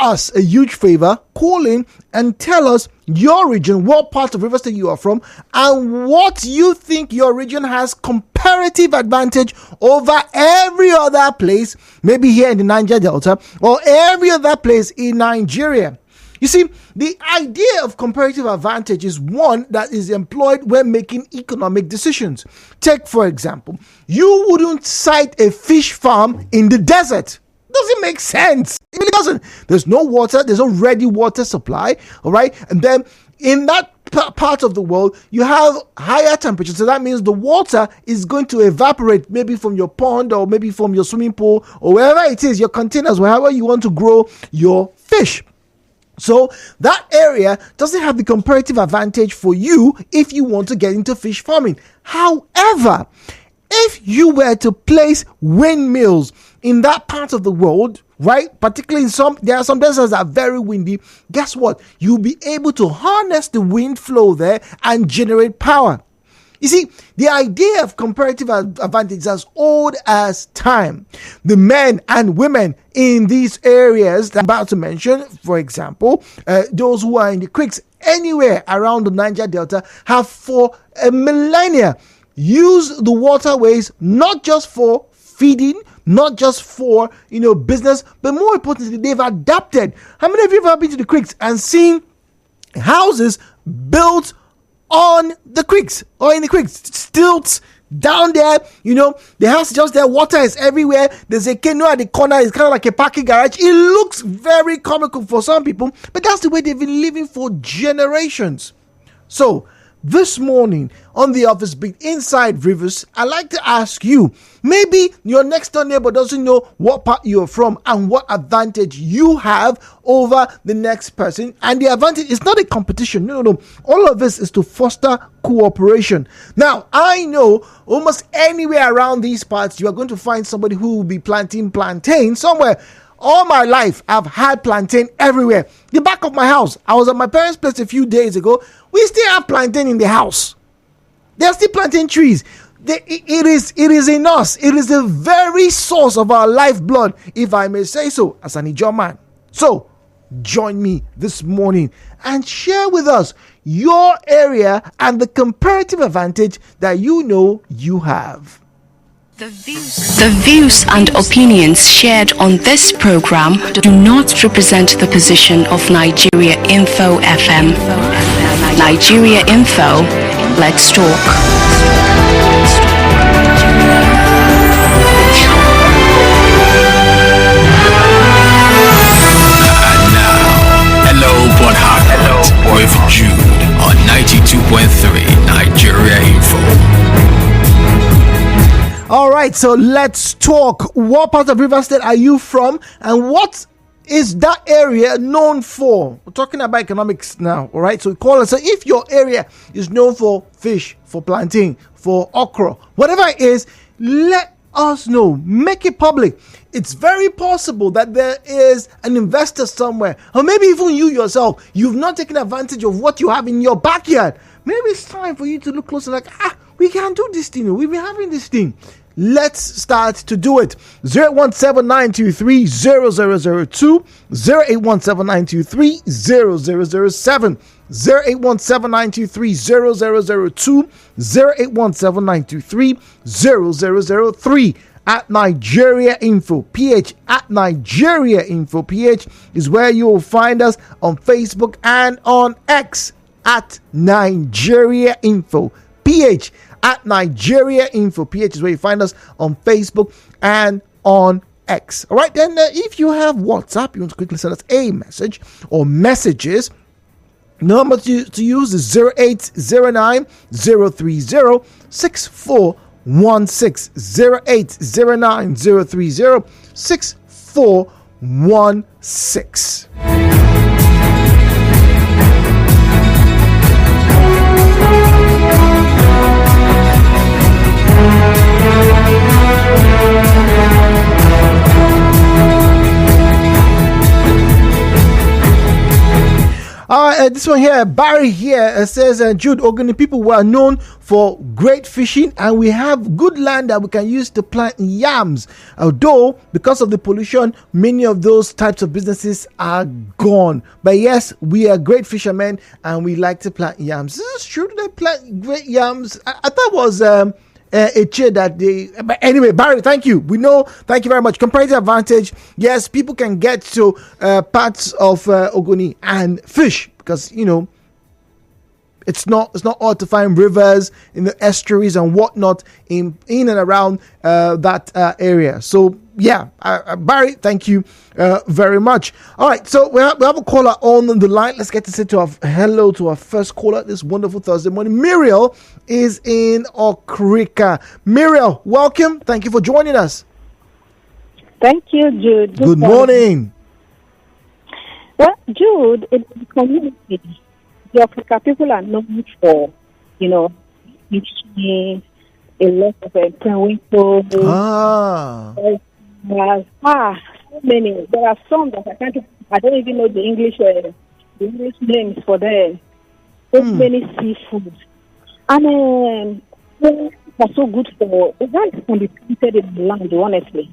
us a huge favor, call in and tell us your region, what part of River State you are from, and what you think your region has comparative advantage over every other place, maybe here in the Niger Delta or every other place in Nigeria. You see, the idea of comparative advantage is one that is employed when making economic decisions. Take, for example, you wouldn't site a fish farm in the desert. Doesn't make sense. It really doesn't. There's no water. There's no ready water supply. All right. And then in that part of the world, you have higher temperatures. So that means the water is going to evaporate, maybe from your pond or maybe from your swimming pool or wherever it is, your containers, wherever you want to grow your fish. So that area doesn't have the comparative advantage for you if you want to get into fish farming. However, if you were to place windmills in that part of the world, right, particularly there are some deserts that are very windy, guess what? You'll be able to harness the wind flow there and generate power. You see, the idea of comparative advantage is as old as time. The men and women in these areas that I'm about to mention, for example, those who are in the creeks anywhere around the Niger Delta, have for a millennia used the waterways not just for feeding, not just for business, but more importantly, they've adapted. How many of you have ever been to the creeks and seen houses built on the creeks or in the creeks, stilts down there, the house is just there, water is everywhere, there's a canoe at the corner, it's kind of like a parking garage. It looks very comical for some people, but that's the way they've been living for generations. So this morning on the Office Beat Inside Rivers, I'd like to ask you, maybe your next door neighbor doesn't know what part you're from and what advantage you have over the next person. And the advantage is not a competition. No. All of this is to foster cooperation. Now, I know almost anywhere around these parts, you are going to find somebody who will be planting plantain somewhere. All my life, I've had plantain everywhere. The back of my house, I was at my parents' place a few days ago. We still have plantain in the house. There are still plantain trees. It is in us. It is the very source of our lifeblood, if I may say so, as an Ijaw man. So, join me this morning and share with us your area and the comparative advantage that you have. The views and opinions shared on this program do not represent the position of Nigeriainfo FM. Nigeriainfo, let's talk. And now, hello, Port Harcourt, with Jude on 92.3 Nigeriainfo. All right, so let's talk. What part of River State are you from, and what is that area known for? We're talking about economics now, all right? So call us. So if your area is known for fish, for plantain, for okra, whatever it is, let us know. Make it public. It's very possible that there is an investor somewhere, or maybe even you yourself, you've not taken advantage of what you have in your backyard. Maybe it's time for you to look closer, like, we can do this thing. We've been having this thing. Let's start to do it. 08179230002, 08179230007, 08179230002, 08179230003. At Nigeriainfo PH, at Nigeriainfo PH is where you will find us on Facebook and on X at Nigeriainfo PH. At Nigeriainfo PH is where you find us on Facebook and on X. All right, then if you have WhatsApp, you want to quickly send us a message or messages. Number to use is 0809 030 6416, 0809 030 6416. This one here, Barry here says, Jude, Ogoni people were known for great fishing, and we have good land that we can use to plant yams. Although, because of the pollution, many of those types of businesses are gone. But yes, we are great fishermen, and we like to plant yams. This is true. They plant great yams. I thought it was a chair that they. But anyway, Barry, thank you. We know. Thank you very much. Comparative advantage. Yes, people can get to parts of Ogoni and fish because it's not hard to find rivers in the estuaries and whatnot in and around that area. So yeah, Barry, thank you very much. All right, so we have a caller on the line. Let's get to say hello to our first caller this wonderful Thursday morning. Muriel is in Okrika. Muriel, welcome. Thank you for joining us. Thank you, Jude. Good morning. Well, Jude, in the community, the Africa people are known for, teaching a lot of Nigeriainfo. So many. There are some that I don't even know the English names for them. So many seafood. And they are so good for, that can be planted in the land, honestly.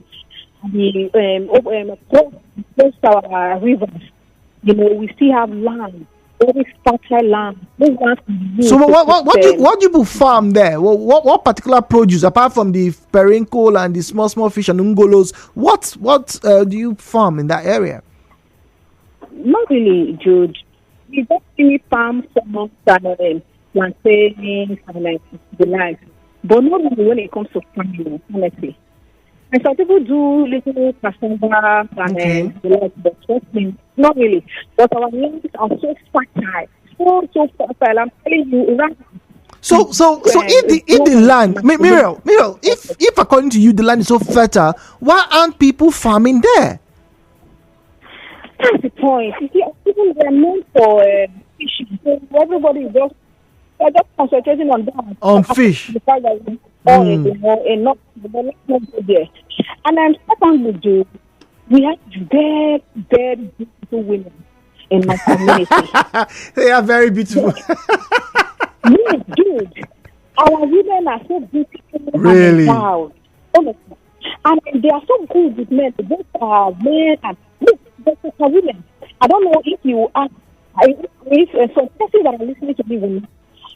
Close to our rivers, we still have land. Very fertile land. So what do you farm there? What particular produce apart from the perinkle and the small fish and ungolos? What do you farm in that area? Not really, Jude. We just see farm some plantains and the like, but not really when it comes to farming, honestly. And some people do little cassava and the like, but trust me, not really. But our lands are so fertile, so fertile. I'm telling you, right? So if the land, Muriel, if according to you the land is so fertile, why aren't people farming there? That's the point. You see, people are known for fishing. So everybody is just concentrating on that. On fish. And not there. And I'm secondly, Jude, we have very, very beautiful women in my community. They are very beautiful. Yes, Jude. Our women are so beautiful. Really? And proud. Honestly. And they are so good with men. Both are men and women. I don't know if you ask, if some persons that are listening to me will,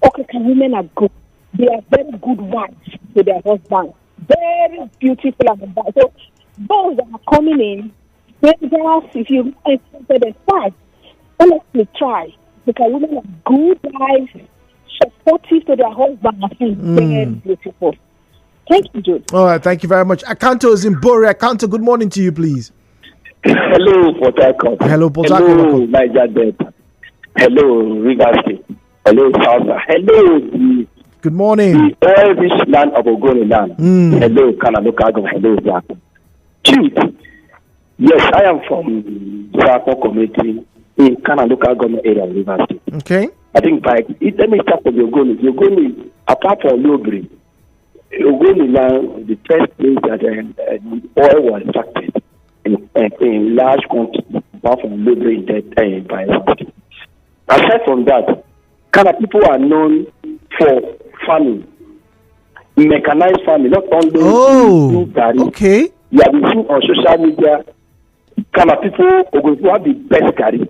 okay, women are good. They are very good wives to their husbands. Very beautiful and bad. So those that are coming in, if you try, honestly try. Because women are good wives, supportive to their husbands, and very beautiful. Thank you, Jude. All right, thank you very much. Akanto is in Bore. Akanto, good morning to you, please. Hello, Port Harcourt. Hello, Port Harcourt. Hello, Niger Delta. Hello, River State. Hello, South. Hello, good morning. The oil-rich land of Ogoni land. Hello, Canada. Hello, Zako. Jude. Yes, I am from Zako community in Canada government area of River State. Okay. I think let me start from Ogoni. Ogoni, apart from Logri, Ogoni land, the first place that the oil was extracted in large quantities, apart from Logri in that by aside from that, Canada people are known for farming, mechanized farming, not only Gary. Okay. You have been seeing on social media, kind of people who have the best Gary.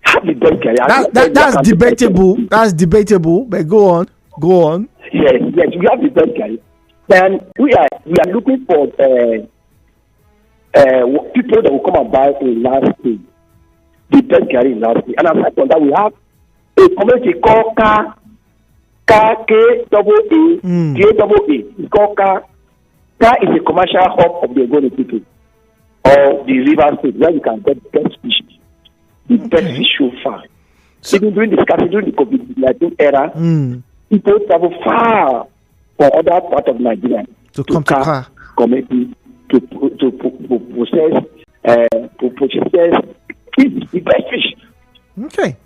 Have the best Gary. That's debatable. That's debatable. But go on. Yes, we have the best Gary. Then we are looking for people that will come and buy in last day. The best Gary in last day. And aside from that, we have a community called K-double-A. It's called Ka. Ka is a commercial hub of the Ogoni people or the River State where you can get best fish. The best fish so far. So, even during the COVID-19 era, people travel far from other parts of Nigeria to come to Ka community to possess the best fish. Okay.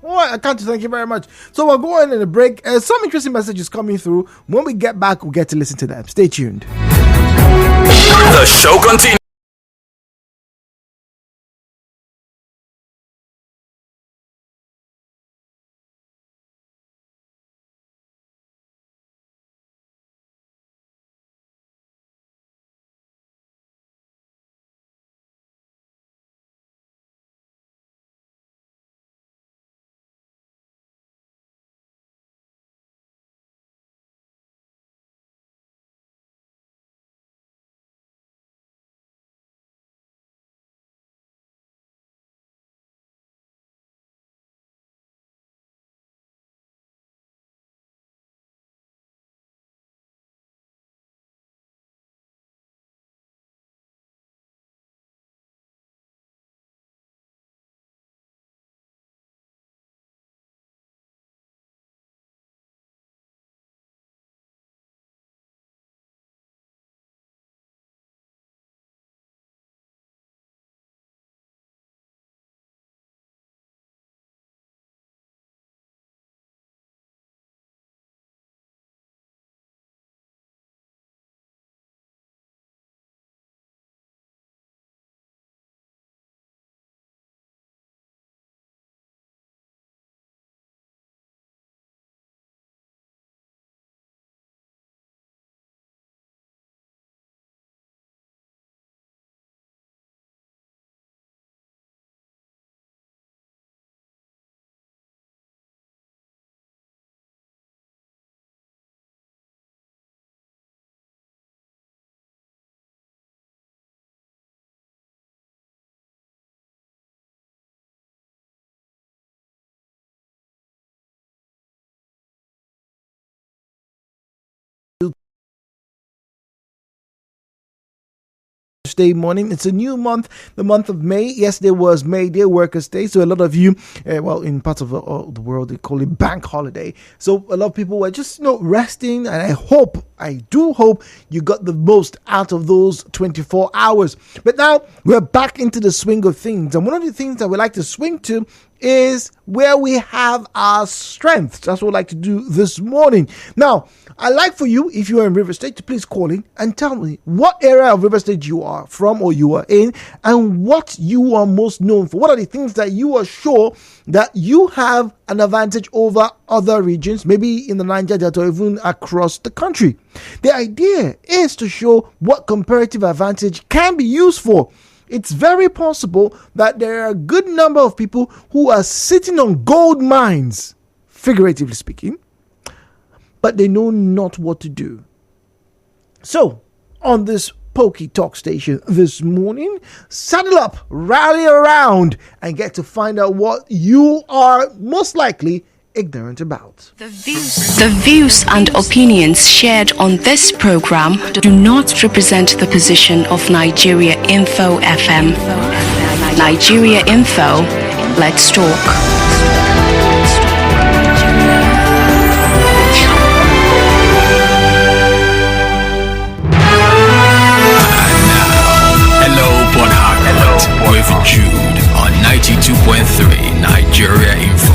All right, I can't thank you very much. So we're going in a break. Some interesting messages coming through. When we get back, we'll get to listen to them. Stay tuned. The show continues. Thursday morning. It's a new month, the month of May. Yesterday was May Day, Workers' Day. So a lot of you, in parts of the world, they call it bank holiday. So a lot of people were just, resting. And I do hope you got the most out of those 24 hours. But now we're back into the swing of things. And one of the things that we like to swing to is where we have our strengths. That's what we like to do this morning. Now, I'd like for you, if you are in River State, to please call in and tell me what area of River State you are from or you are in, and what you are most known for. What are the things that you are sure that you have an advantage over other regions, maybe in the Niger Delta or even across the country? The idea is to show what comparative advantage can be used for. It's very possible that there are a good number of people who are sitting on gold mines, figuratively speaking, but they know not what to do. So, on this Pokey Talk station this morning, saddle up, rally around, and get to find out what you are most likely ignorant about. The views and opinions shared on this program do not represent the position of Nigeriainfo FM. Nigeriainfo, let's talk. With Jude on 92.3 Nigeria Info.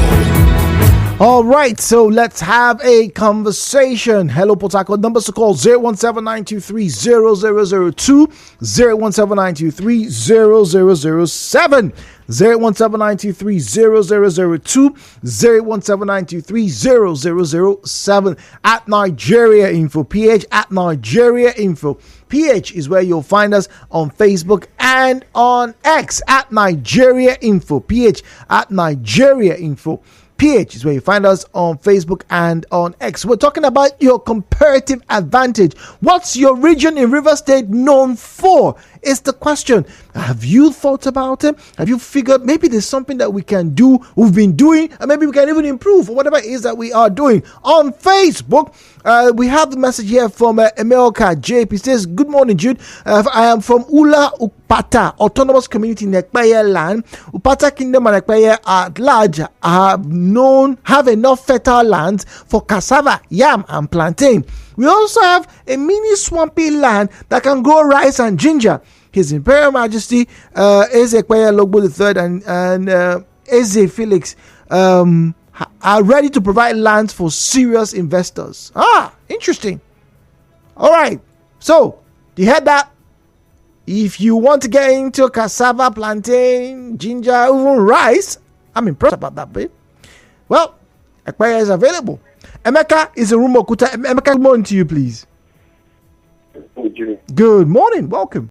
All right, so let's have a conversation. Hello, Port Harcourt. Numbers to call 017-923-0002, 017-923-0007, 017-923-0002, 017-923-0007, at Nigeriainfo, PH at Nigeriainfo. PH is where you'll find us on Facebook and on X at Nigeriainfo. PH at Nigeriainfo. PH is where you find us on Facebook and on X. We're talking about your comparative advantage. What's your region in River State known for? Is the question. Have you thought about it? Have you figured maybe there's something that we can do, we've been doing, and maybe we can even improve or whatever it is that we are doing? On Facebook, we have the message here from Emelka JP. He says, good morning, Jude. I am from Ula Upata, Autonomous Community in Ekpeye land. Upata Kingdom and Ekpeye at large have enough fertile lands for cassava, yam, and plantain. We also have a mini swampy land that can grow rice and ginger. His Imperial Majesty Eze Ekpeye Logbo III and Eze Felix are ready to provide lands for serious investors. Interesting. All right. So, you heard that? If you want to get into cassava, plantain, ginger, even rice, I'm impressed about that, babe. Well, Ekpeye is available. Emeka is a room Okuta. Emeka, good morning to you, please. Good morning. Welcome.